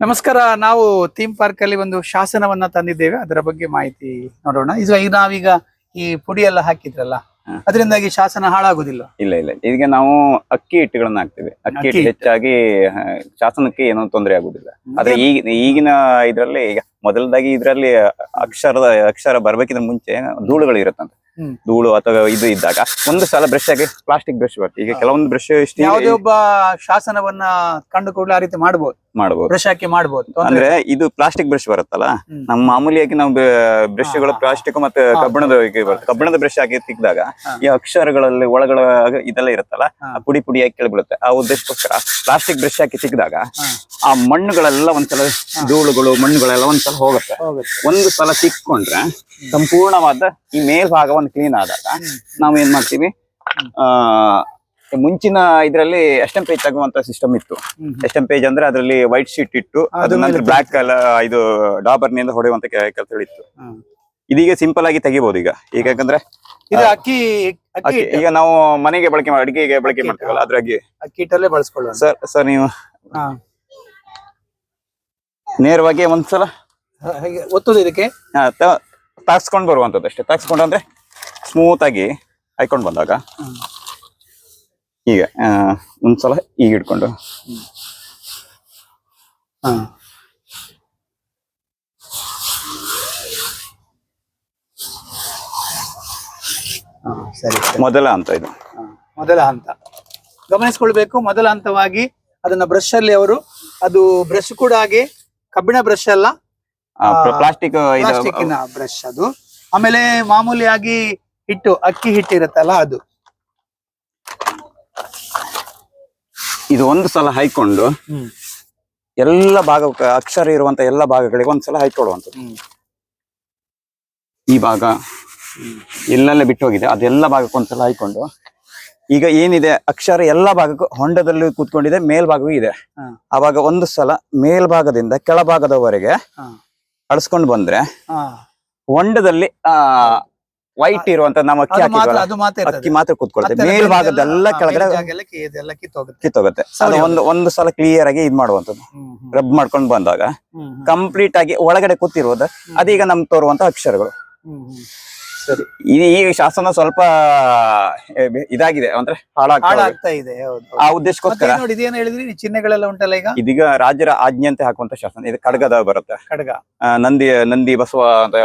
ನಮಸ್ಕಾರ. ನಾವು theme park ಅಲ್ಲಿ ಒಂದು ಶಾಸನವನ್ನ ತಂದಿದ್ದೇವೆ. ಅದರ ಬಗ್ಗೆ ಮಾಹಿತಿ ನೋಡೋಣ. ಈಗ ನಾವೀಗ ಈ ಪುಡಿ ಎಲ್ಲ ಹಾಕಿದ್ರಲ್ಲ, ಅದರಿಂದಾಗಿ ಶಾಸನ ಹಾಳಾಗುದಿಲ್ಲ? ಇಲ್ಲ ಇಲ್ಲ, ಈಗ ನಾವು ಅಕ್ಕಿ ಹಿಟ್ಟುಗಳನ್ನ ಹಾಕ್ತೇವೆ. ಅಕ್ಕಿ ಹಿಟ್ಟು ಹೆಚ್ಚಾಗಿ ಶಾಸನಕ್ಕೆ ಏನೋ ತೊಂದರೆ ಆಗುದಿಲ್ಲ. ಆದ್ರೆ ಈಗಿನ ಇದ್ರಲ್ಲಿ ಈಗ ಮೊದಲದಾಗಿ ಇದ್ರಲ್ಲಿ ಅಕ್ಷರ ಬರ್ಬೇಕಿದ್ರೆ ಮುಂಚೆ ಧೂಳುಗಳು ಇರುತ್ತಂತೆ. ಧೂಳು ಅಥವಾ ಇದು ಇದ್ದಾಗ ಒಂದು ಸಲ ಬ್ರಷ್ ಆಗಿ ಪ್ಲಾಸ್ಟಿಕ್ ಬ್ರಷ್ ಬರ್ತದೆ. ಈಗ ಕೆಲವೊಂದು ಬ್ರಷ್ ಯಾವುದೇ ಒಬ್ಬ ಶಾಸನವನ್ನ ಕಂಡು ಕೂಡಲೇ ಆ ರೀತಿ ಮಾಡಬಹುದು, ಬ್ರಷ್ ಹಾಕಿ ಮಾಡಬಹುದು. ಅಂದ್ರೆ ಇದು ಪ್ಲಾಸ್ಟಿಕ್ ಬ್ರಷ್ ಬರುತ್ತಲ್ಲ, ನಮ್ಮ ಮಾಮೂಲಿಯಾಗಿ ನಾವು ಬ್ರಷ್ಗಳು ಪ್ಲಾಸ್ಟಿಕ್ ಮತ್ತೆ ಕಬ್ಬಿಣದ ಬ್ರಷ್ ಹಾಕಿ ತಿಕ್ಕಿದಾಗ ಈ ಅಕ್ಷರಗಳಲ್ಲಿ ಒಳಗಳ ಇದೆಲ್ಲ ಇರುತ್ತಲ್ಲ, ಪುಡಿ ಪುಡಿಯಾಗಿ ಕೆಳಬೀಳುತ್ತೆ. ಆ ಉದ್ದೇಶಕ್ಕೋಸ್ಕರ ಪ್ಲಾಸ್ಟಿಕ್ ಬ್ರಷ್ ಹಾಕಿ ತಿಕ್ಕಿದಾಗ ಆ ಮಣ್ಣುಗಳೆಲ್ಲ ಒಂದ್ಸಲ ಧೂಳುಗಳು ಮಣ್ಣುಗಳೆಲ್ಲ ಒಂದ್ಸಲ ಹೋಗುತ್ತೆ. ಒಂದು ಸಲ ತಿಕ್ಕೊಂಡ್ರೆ ಸಂಪೂರ್ಣವಾದ ಈ ಮೇಲ್ಭಾಗವನ್ನು ಕ್ಲೀನ್ ಆದಾಗ ನಾವು ಏನ್ ಮಾಡ್ತೀವಿ, ಮುಂಚಿನ ಇದ್ರಲ್ಲಿ ಎಸ್ಟೆಂಪೇಜ್ ತಗುವಂತ ಸಿಸ್ಟಮ್ ಇತ್ತು. ಎಸ್ಟೆಂಪೇಜ್ ಅಂದ್ರೆ ಅದರಲ್ಲಿ ವೈಟ್ ಶೀಟ್ ಇಟ್ಟು ಅದ್ರ ನಂತರ ಬ್ಲಾಕ್ ಡಾಬರ್ ಡಾಬರ್ನಿಂದ ಹೊಡೆಯುವಂತ ಕೆಲಸಗಳಿತ್ತು. ಇದೀಗ ಸಿಂಪಲ್ ಆಗಿ ತೆಗಿಬಹುದು ಈಗ. ಯಾಕಂದ್ರೆ ಅಕ್ಕಿ ಈಗ ನಾವು ಮನೆಗೆ ಅಡಿಗೆಗೆ ಬಳಕೆ ಮಾಡ್ತೀವಲ್ಲ, ಅದ್ರಾಗಿ ಅಕ್ಕಿ ಹಿಟ್ಟಲ್ಲೇ ಬಳಸ್ಕೊಳ್ಳೋಣ. ಸರ್ ನೀವು ನೇರವಾಗಿ ಒಂದ್ಸಲ ಒತ್ತುದು ಇದಕ್ಕೆ ತಾಕ್ಸ್ಕೊಂಡ್ ಬರುವಂತದ್ದು ಅಷ್ಟೇ. ತಾಕ್ಸ್ಕೊಂಡು ಅಂದ್ರೆ ಸ್ಮೂತ್ ಆಗಿ ಹಾಕೊಂಡು ಬಂದಾಗ ಈಗ ಒಂದ್ಸಲ ಈಗ ಇಟ್ಕೊಂಡು ಸರಿ, ಮೊದಲ ಹಂತ ಇದು. ಮೊದಲ ಹಂತ ಗಮನಿಸ್ಕೊಳ್ಬೇಕು. ಮೊದಲ ಹಂತವಾಗಿ ಅದನ್ನ ಬ್ರಷ್ ಅಲ್ಲಿ ಅವರು, ಅದು ಬ್ರಷ್ ಕೂಡ ಹಾಗೆ ಕಬ್ಬಿಣ ಬ್ರಷ್ ಅಲ್ಲ, ಪ್ಲಾಸ್ಟಿಕ್ ಬ್ರಷ್ ಅದು. ಆಮೇಲೆ ಮಾಮೂಲಿಯಾಗಿ ಹಿಟ್ಟು, ಅಕ್ಕಿ ಹಿಟ್ಟು ಇರುತ್ತಲ್ಲ ಅದು. ಇದು ಒಂದು ಸಲ ಹಾಯ್ಕೊಂಡು ಎಲ್ಲ ಭಾಗ ಅಕ್ಷರ ಇರುವಂತ ಎಲ್ಲ ಭಾಗಗಳಿಗೆ ಒಂದ್ಸಲ ಹಾಯ್ಕೊಳ್ಳುವಂಥದ್ದು. ಈ ಭಾಗ ಎಲ್ಲೆಲ್ಲ ಬಿಟ್ಟು ಹೋಗಿದೆ ಅದೆಲ್ಲ ಭಾಗಕ್ಕೆ ಒಂದ್ಸಲ ಹಾಯ್ಕೊಂಡು, ಈಗ ಏನಿದೆ ಅಕ್ಷರ ಎಲ್ಲ ಭಾಗಕ್ಕೂ ಹೊಂಡದಲ್ಲಿ ಕೂತ್ಕೊಂಡಿದೆ, ಮೇಲ್ಭಾಗವೂ ಇದೆ. ಆವಾಗ ಒಂದು ಸಲ ಮೇಲ್ಭಾಗದಿಂದ ಕೆಳಭಾಗದವರೆಗೆ ಅಳಿಸ್ಕೊಂಡು ಬಂದ್ರೆ ಹೊಂಡದಲ್ಲಿ ವೈಟ್ ಇರುವಂತ ನಾವು ಅಕ್ಕಿ ಮಾತ್ರ ಕೂತ್ಕೊಳ್ತೇವೆ. ಮೇಲ್ಭಾಗದೆಲ್ಲ ಕೆಳಗಡೆ ಕಿತ್ತೋಗುತ್ತೆ. ಅದು ಒಂದು ಸಲ ಕ್ಲಿಯರ್ ಆಗಿ ಇದ್ ಮಾಡುವಂತದ್ದು. ರಬ್ ಮಾಡ್ಕೊಂಡು ಬಂದಾಗ ಕಂಪ್ಲೀಟ್ ಆಗಿ ಒಳಗಡೆ ಕೂತಿರುವುದು ಅದೀಗ ನಮ್ಗೆ ತೋರುವಂತ ಅಕ್ಷರಗಳು. ಸರಿ, ಈ ಶಾಸನ ಸ್ವಲ್ಪ ಇದಾಗಿದೆ ಅಂದ್ರೆ ಹಾಳಾಗ್ತಾ ಇದೆ. ಆ ಉದ್ದೇಶಕ್ಕೋಸ್ಕರ ಇದೇನು ಹೇಳಿದ್ರಿ, ಚಿಹ್ನೆಗಳೆಲ್ಲ ಉಂಟಲ್ಲ ಈಗ? ಇದೀಗ ರಾಜರ ಆಜ್ಞೆ ಅಂತ ಹಾಕುವಂತ ಶಾಸನ. ಇದು ಖಡ್ಗದ ಬರುತ್ತೆ, ಖಡ್ಗ. ನಂದಿ ಬಸವ ಅಂತ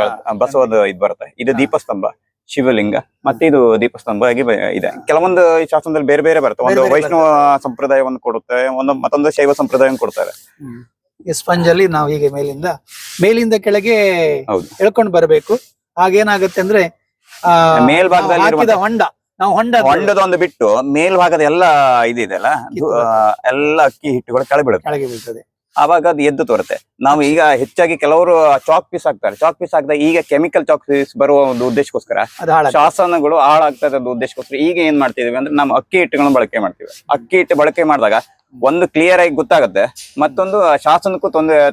ಬಸವದ ಇದ್ ಬರುತ್ತೆ. ಇದು ದೀಪಸ್ತಂಭ, ಶಿವಲಿಂಗ, ಮತ್ತೆ ಇದು ದೀಪಸ್ತಂಭ ಆಗಿ ಇದೆ. ಕೆಲವೊಂದು ಶಾಸನದಲ್ಲಿ ಬೇರೆ ಬೇರೆ ಬರುತ್ತೆ. ಒಂದು ವೈಷ್ಣವ ಸಂಪ್ರದಾಯವನ್ನು ಕೊಡುತ್ತೆ, ಮತ್ತೊಂದು ಶೈವ ಸಂಪ್ರದಾಯವನ್ನು ಕೊಡ್ತಾರೆ. ಸ್ಪಂಜ್ ಅಲ್ಲಿ ನಾವು ಹೀಗೆ ಮೇಲಿಂದ ಕೆಳಗೆ ಎಳ್ಕೊಂಡು ಬರಬೇಕು. ಆಗೇನಾಗುತ್ತೆ ಅಂದ್ರೆ ಮೇಲ್ಭಾಗದಲ್ಲಿ ಹೊಂಡದ ಒಂದು ಬಿಟ್ಟು ಮೇಲ್ಭಾಗದ ಎಲ್ಲ ಇದೆಯಲ್ಲ, ಎಲ್ಲ ಅಕ್ಕಿ ಹಿಟ್ಟುಗಳು ಕೆಳಗೆ ಬೀಳ್ತದೆ. ಆವಾಗ ಅದು ಎದ್ದು ತೋರುತ್ತೆ. ನಾವು ಈಗ ಹೆಚ್ಚಾಗಿ ಕೆಲವರು ಚಾಕ್ ಪೀಸ್ ಹಾಕ್ತಾರೆ. ಚಾಕ್ ಪೀಸ್ ಹಾಕಿದಾಗ ಈಗ ಕೆಮಿಕಲ್ ಚಾಕ್ ಪೀಸ್ ಬರುವ ಒಂದು ಉದ್ದೇಶಕ್ಕೋಸ್ಕರ ಶಾಸನಗಳು ಹಾಳಾಗ್ತದೆ ಅನ್ನೋ ಉದ್ದೇಶಕ್ಕೋಸ್ಕರ ಈಗ ಏನ್ ಮಾಡ್ತಿದೀವಿ ಅಂದ್ರೆ ನಾವು ಅಕ್ಕಿ ಹಿಟ್ಟುಗಳನ್ನ ಬಳಕೆ ಮಾಡ್ತೀವಿ. ಅಕ್ಕಿ ಹಿಟ್ಟು ಬಳಕೆ ಮಾಡಿದಾಗ ಒಂದು ಕ್ಲಿಯರ್ ಆಗಿ ಗೊತ್ತಾಗುತ್ತೆ, ಮತ್ತೊಂದು ಶಾಸನಕ್ಕೂ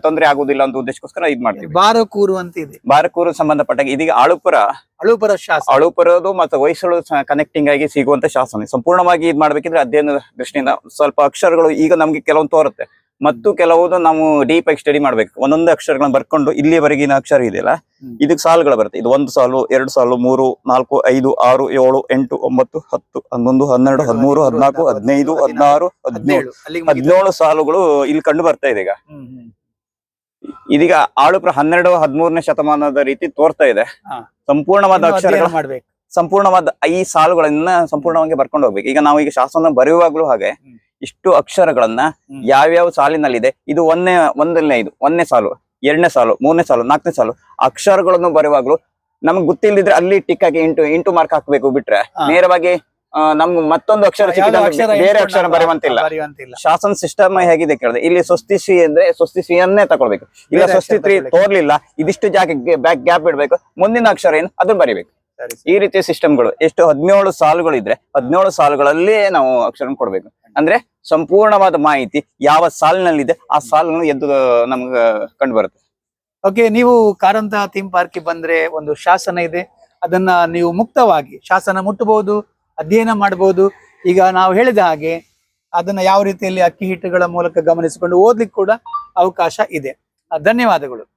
ತೊಂದರೆ ಆಗುದಿಲ್ಲ ಅಂತ ಉದ್ದೇಶಕ್ಕೋಸ್ಕರ ಇದ್ ಮಾಡ್ತೀವಿ. ಬಾರಕೂರು ಅಂತ ಇದೆ. ಬಾರಕೂರು ಸಂಬಂಧಪಟ್ಟಾಗ ಇದೀಗ ಅಳುಪುರ ಮತ್ತೆ ಹೊಯ್ಸಳು ಕನೆಕ್ಟಿಂಗ್ ಆಗಿ ಸಿಗುವಂತ ಶಾಸನ. ಸಂಪೂರ್ಣವಾಗಿ ಇದ್ ಮಾಡ್ಬೇಕಿದ್ರೆ ಅಧ್ಯಯನದ ದೃಷ್ಟಿಯಿಂದ ಸ್ವಲ್ಪ ಅಕ್ಷರಗಳು ಈಗ ನಮ್ಗೆ ಕೆಲವೊಂದು ತೋರುತ್ತೆ, ಮತ್ತು ಕೆಲವುದು ನಾವು ಡೀಪ್ ಆಗಿ ಸ್ಟಡಿ ಮಾಡ್ಬೇಕು. ಒಂದೊಂದು ಅಕ್ಷರಗಳನ್ನ ಬರ್ಕೊಂಡು ಇಲ್ಲಿವರೆಗಿನ ಅಕ್ಷರ ಇದೆಯಲ್ಲ, ಇದಕ್ಕೆ ಸಾಲುಗಳು ಬರುತ್ತೆ. ಇದು 1 ಸಾಲು, 2 ಸಾಲು, 3, 4, 5, 6, 7, 8, 9, 10, 11, 12, 13, 14, 15, 16, 17 ಸಾಲುಗಳು ಇಲ್ಲಿ ಕಂಡು ಬರ್ತಾ ಇದೆ. ಈಗ ಇದೀಗ ಆಳುಪುರ 12, 13ನೇ ಶತಮಾನದ ರೀತಿ ತೋರ್ತಾ ಇದೆ. ಸಂಪೂರ್ಣವಾದ ಅಕ್ಷರಗಳು ಮಾಡ್ಬೇಕು, ಸಂಪೂರ್ಣವಾದ ಈ ಸಾಲುಗಳನ್ನ ಸಂಪೂರ್ಣವಾಗಿ ಬರ್ಕೊಂಡು ಹೋಗ್ಬೇಕು. ಈಗ ನಾವು ಈಗ ಶಾಸನ ಬರೆಯುವಾಗ್ಲೂ ಹಾಗೆ ಇಷ್ಟು ಅಕ್ಷರಗಳನ್ನ ಯಾವ್ಯಾವ ಸಾಲಿನಲ್ಲಿದೆ, ಇದು ಒಂದನೇ ಸಾಲು, 2ನೇ ಸಾಲು, 3ನೇ ಸಾಲು, 4ನೇ ಸಾಲು ಅಕ್ಷರಗಳನ್ನು ಬರೆಯುವಾಗ್ಲೂ ನಮ್ಗೆ ಗೊತ್ತಿಲ್ಲದಿದ್ರೆ ಅಲ್ಲಿ ಟಿಕ್ ಆಗಿ ಇಂಟು ಮಾರ್ಕ್ ಹಾಕ್ಬೇಕು. ಬಿಟ್ರೆ ನೇರವಾಗಿ ನಮ್ಗೆ ಮತ್ತೊಂದು ಅಕ್ಷರ ಬೇರೆ ಅಕ್ಷರ ಬರೆಯುವಂತಿಲ್ಲ. ಶಾಸನ ಸಿಸ್ಟಮ್ ಹೇಗಿದೆ ಕೇಳಿದ್ರೆ, ಇಲ್ಲಿ ಸ್ವಸ್ತಿಶ್ರೀ ಅಂದ್ರೆ ಸ್ವಸ್ತಿಶ್ರೀಯನ್ನೇ ತಗೊಳ್ಬೇಕು. ಇಲ್ಲ ಸ್ವಸ್ತಿಶ್ರೀ ತೋರ್ಲಿಲ್ಲ, ಇದಿಷ್ಟು ಜಾಗ ಬ್ಯಾಕ್ ಗ್ಯಾಪ್ ಇಡ್ಬೇಕು, ಮುಂದಿನ ಅಕ್ಷರ ಏನು ಅದನ್ನ ಬರಿಬೇಕು. ಈ ರೀತಿಯ ಸಿಸ್ಟಮ್ಗಳು. ಎಷ್ಟು 17 ಸಾಲುಗಳು ಇದ್ರೆ 17 ಸಾಲುಗಳಲ್ಲೇ ನಾವು ಅಕ್ಷರ ಕೊಡ್ಬೇಕು. ಅಂದ್ರೆ ಸಂಪೂರ್ಣವಾದ ಮಾಹಿತಿ ಯಾವ ಸಾಲಿನಲ್ಲಿದೆ ಆ ಸಾಲನ್ನು ಎದ್ದು ನಮ್ಗೆ ಕಂಡು ಬರುತ್ತೆ. ಓಕೆ, ನೀವು ಕಾರಂತ ಥೀಮ್ ಪಾರ್ಕ್ ಬಂದ್ರೆ ಒಂದು ಶಾಸನ ಇದೆ, ಅದನ್ನ ನೀವು ಮುಕ್ತವಾಗಿ ಶಾಸನ ಮುಟ್ಟಬಹುದು, ಅಧ್ಯಯನ ಮಾಡಬಹುದು. ಈಗ ನಾವು ಹೇಳಿದ ಹಾಗೆ ಅದನ್ನ ಯಾವ ರೀತಿಯಲ್ಲಿ ಅಕ್ಕಿ ಹಿಟ್ಟುಗಳ ಮೂಲಕ ಗಮನಿಸಿಕೊಂಡು ಓದ್ಲಿಕ್ಕೆ ಕೂಡ ಅವಕಾಶ ಇದೆ. ಧನ್ಯವಾದಗಳು.